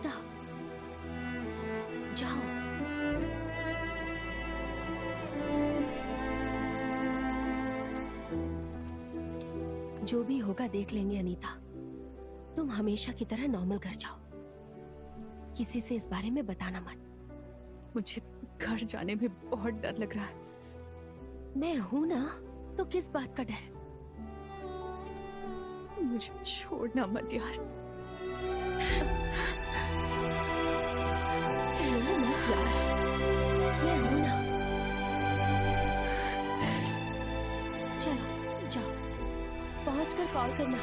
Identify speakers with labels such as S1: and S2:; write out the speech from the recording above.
S1: अनीता, जाओ। जो भी होगा देख लेंगे अनीता। तुम हमेशा की तरह नॉर्मल घर जाओ। किसी से इस बारे में बताना मत।
S2: मुझे घर जाने में बहुत डर लग रहा है।
S1: मैं हूं ना, तो किस बात का डर?
S2: मुझे छोड़ना मत यार।
S1: रो मत यार, मैं हूं ना। चलो जाओ, पहुंचकर कॉल करना।